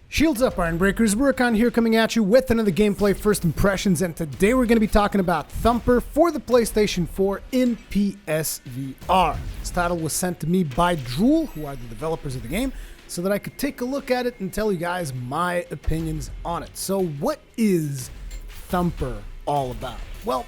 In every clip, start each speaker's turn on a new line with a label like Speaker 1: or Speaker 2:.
Speaker 1: Shields up, Iron Breakers. Rurikon here coming at you with another gameplay first impressions, and today we're going to be talking about Thumper for the PlayStation 4 in PSVR. This title was sent to me by Drool, who are the developers of the game, so that I could take a look at it and tell you guys my opinions on it. So what is Thumper all about? Well,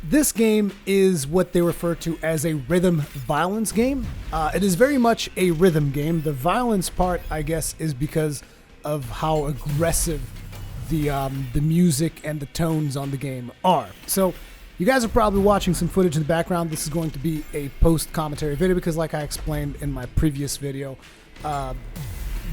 Speaker 1: this game is what they refer to as a rhythm violence game. It is very much a rhythm game. The violence part, I guess, is because of how aggressive the music and the tones on the game are. So you guys are probably watching some footage in the background. This is going to be a post-commentary video because, like I explained in my previous video,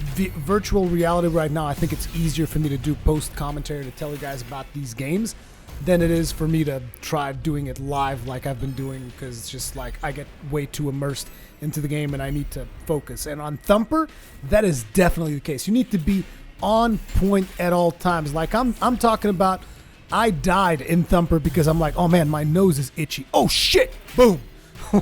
Speaker 1: virtual reality right now, I think it's easier for me to do post-commentary to tell you guys about these games than it is for me to try doing it live like I've been doing, because it's just like I get way too immersed into the game and I need to focus. And on Thumper, that is definitely the case. You need to be on point at all times. Like I'm talking about, I died in Thumper because I'm like, oh man, my nose is itchy. Oh shit, boom.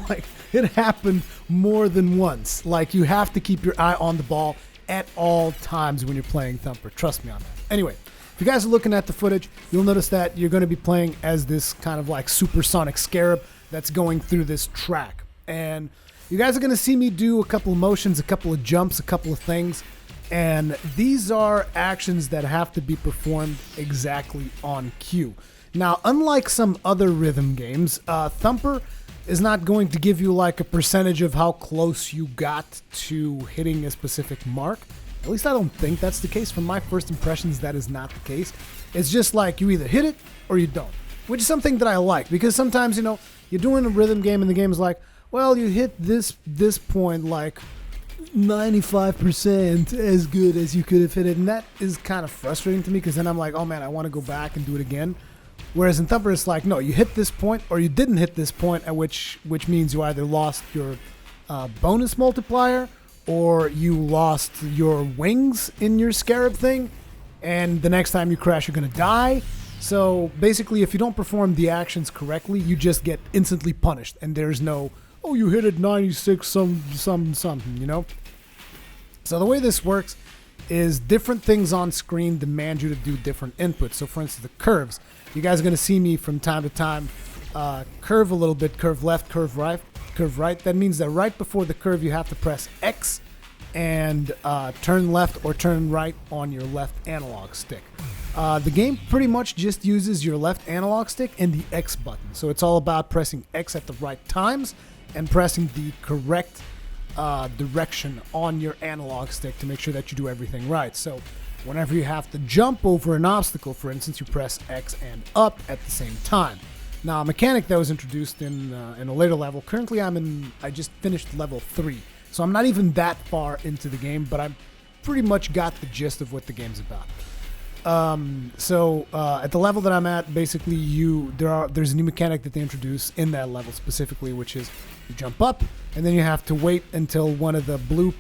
Speaker 1: Like it happened more than once. Like you have to keep your eye on the ball at all times when you're playing Thumper. Trust me on that. Anyway, if you guys are looking at the footage, you'll notice that you're going to be playing as this kind of like supersonic scarab that's going through this track. And you guys are going to see me do a couple of motions, a couple of jumps, a couple of things. And these are actions that have to be performed exactly on cue. Now, unlike some other rhythm games, Thumper is not going to give you like a percentage of how close you got to hitting a specific mark. At least I don't think that's the case. From my first impressions, that is not the case. It's just like you either hit it or you don't, which is something that I like, because sometimes, you know, you're doing a rhythm game and the game is like, well, you hit this point like 95% as good as you could have hit it, and that is kind of frustrating to me, because then I'm like, oh man, I want to go back and do it again. Whereas in Thumper, it's like, no, you hit this point or you didn't hit this point, at which means you either lost your bonus multiplier or you lost your wings in your scarab thing, and the next time you crash, you're going to die. So basically, if you don't perform the actions correctly, you just get instantly punished, and there's no, oh, you hit it 96 something, you know? So the way this works is different things on screen demand you to do different inputs. So for instance, the curves. You guys are going to see me from time to time curve a little bit, curve left, curve right. That means that right before the curve, you have to press X and turn left or turn right on your left analog stick. The game pretty much just uses your left analog stick and the X button. So it's all about pressing X at the right times and pressing the correct direction on your analog stick to make sure that you do everything right. So whenever you have to jump over an obstacle, for instance, you press X and up at the same time. Now, a mechanic that was introduced in a later level. Currently, I just finished level 3, so I'm not even that far into the game, but I pretty much got the gist of what the game's about. At the level that I'm at, basically, there's a new mechanic that they introduce in that level specifically, which is you jump up, and then you have to wait until one of the blue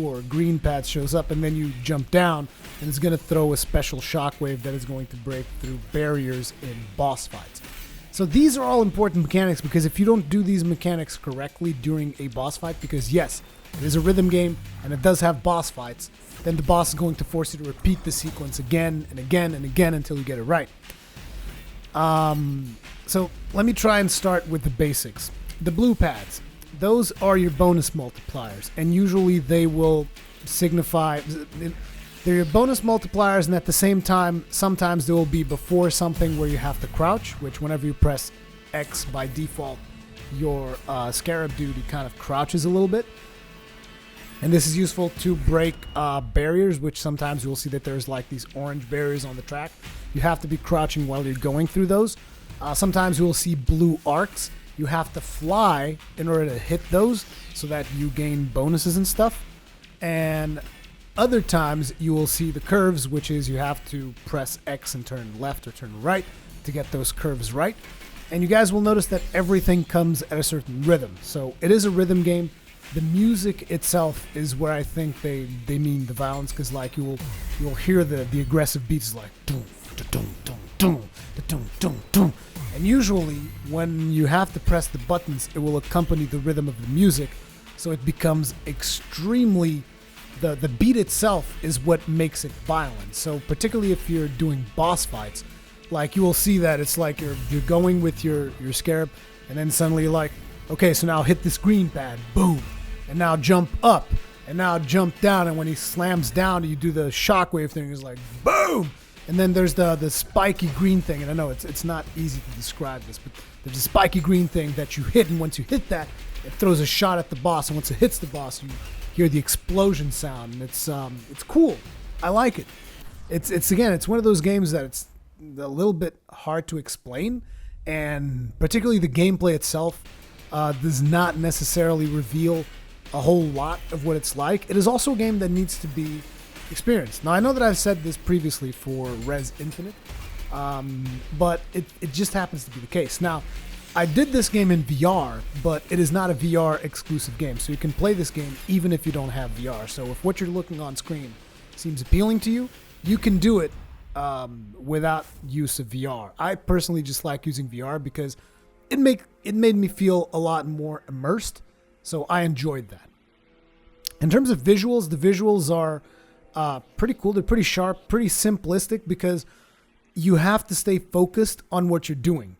Speaker 1: or green pads shows up, and then you jump down, and it's going to throw a special shockwave that is going to break through barriers in boss fights. So these are all important mechanics, because if you don't do these mechanics correctly during a boss fight, because yes, it is a rhythm game and it does have boss fights, then the boss is going to force you to repeat the sequence again and again and again until you get it right. So let me try and start with the basics. The blue pads, those are your bonus multipliers, and usually they will signify, they're your bonus multipliers, and at the same time, sometimes they will be before something where you have to crouch, which whenever you press X by default, your scarab dude kind of crouches a little bit. And this is useful to break barriers, which sometimes you'll see that there's like these orange barriers on the track. You have to be crouching while you're going through those. Sometimes you will see blue arcs. You have to fly in order to hit those so that you gain bonuses and stuff. And other times you will see the curves, which is you have to press X and turn left or turn right to get those curves right. And you guys will notice that everything comes at a certain rhythm. So it is a rhythm game. The music itself is where I think they mean the violence, because like you'll hear the aggressive beats like dum dum dum dum dum dum dum. And usually when you have to press the buttons, it will accompany the rhythm of the music, so it becomes extremely the beat itself is what makes it violent. So particularly if you're doing boss fights, like you will see that it's like you're going with your scarab, and then suddenly you're like, okay, so now hit this green pad, boom, and now jump up, and now jump down, and when he slams down, you do the shockwave thing. It's like boom, and then there's the spiky green thing, and I know it's not easy to describe this, but there's a spiky green thing that you hit, and once you hit that, it throws a shot at the boss, and once it hits the boss, you hear the explosion sound, and it's cool. I like it. It's again, it's one of those games that it's a little bit hard to explain, and particularly the gameplay itself does not necessarily reveal a whole lot of what it's like. It is also a game that needs to be experienced. Now, I know that I've said this previously for Res Infinite, but it just happens to be the case. Now, I did this game in VR, but it is not a VR exclusive game, so you can play this game even if you don't have VR. So if what you're looking on screen seems appealing to you, you can do it without use of VR. I personally just like using VR because it made me feel a lot more immersed, so I enjoyed that. In terms of visuals, the visuals are pretty cool. They're pretty sharp, pretty simplistic because you have to stay focused on what you're doing.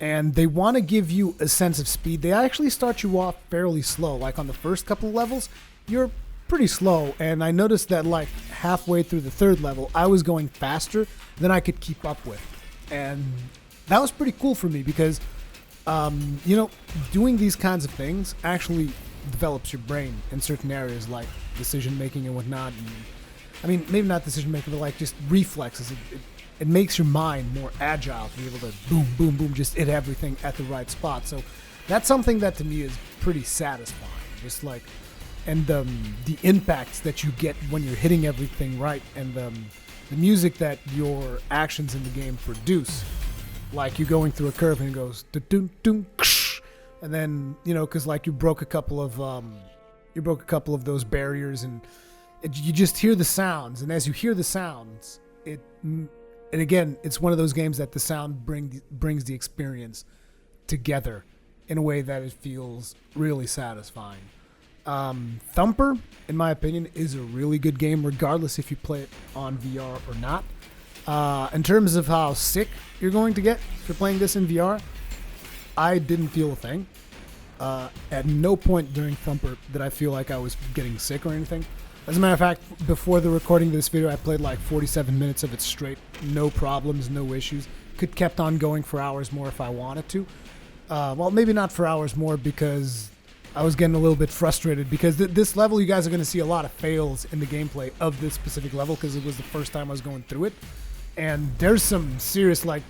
Speaker 1: And they want to give you a sense of speed. They actually start you off fairly slow. Like on the first couple of levels, you're pretty slow. And I noticed that like halfway through the third level, I was going faster than I could keep up with. And that was pretty cool for me because, doing these kinds of things actually develops your brain in certain areas like decision making and whatnot. And, I mean, maybe not decision making, but like just reflexes. It makes your mind more agile to be able to boom, boom, boom, just hit everything at the right spot. So that's something that to me is pretty satisfying. Just like, and the impacts that you get when you're hitting everything right, and the music that your actions in the game produce. Like you going through a curve and it goes dun dun, and then because like you broke a couple of those barriers, and you just hear the sounds, and as you hear the sounds, and again, it's one of those games that the sound brings the experience together in a way that it feels really satisfying. Thumper, in my opinion, is a really good game, regardless if you play it on VR or not. In terms of how sick you're going to get for playing this in VR, I didn't feel a thing. At no point during Thumper did I feel like I was getting sick or anything. As a matter of fact, before the recording of this video, I played like 47 minutes of it straight. No problems, no issues. Could kept on going for hours more if I wanted to. Well, maybe not for hours more because I was getting a little bit frustrated because this level, you guys are going to see a lot of fails in the gameplay of this specific level because it was the first time I was going through it. And there's some serious, like,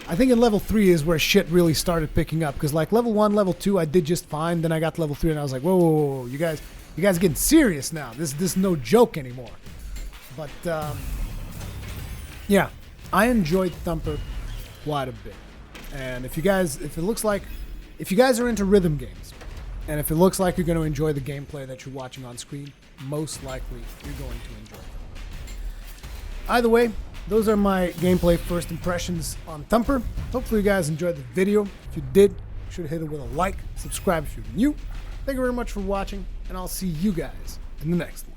Speaker 1: I think in level 3 is where shit really started picking up because like level 1, level 2, I did just fine. Then I got to level 3 and I was like, whoa, you guys are getting serious now. This is no joke anymore. But yeah, I enjoyed Thumper quite a bit. And if you guys are into rhythm games, and if it looks like you're going to enjoy the gameplay that you're watching on screen, most likely you're going to enjoy it. Either way, those are my gameplay first impressions on Thumper. Hopefully you guys enjoyed the video. If you did, be sure to hit it with a like, subscribe if you're new. Thank you very much for watching, and I'll see you guys in the next one.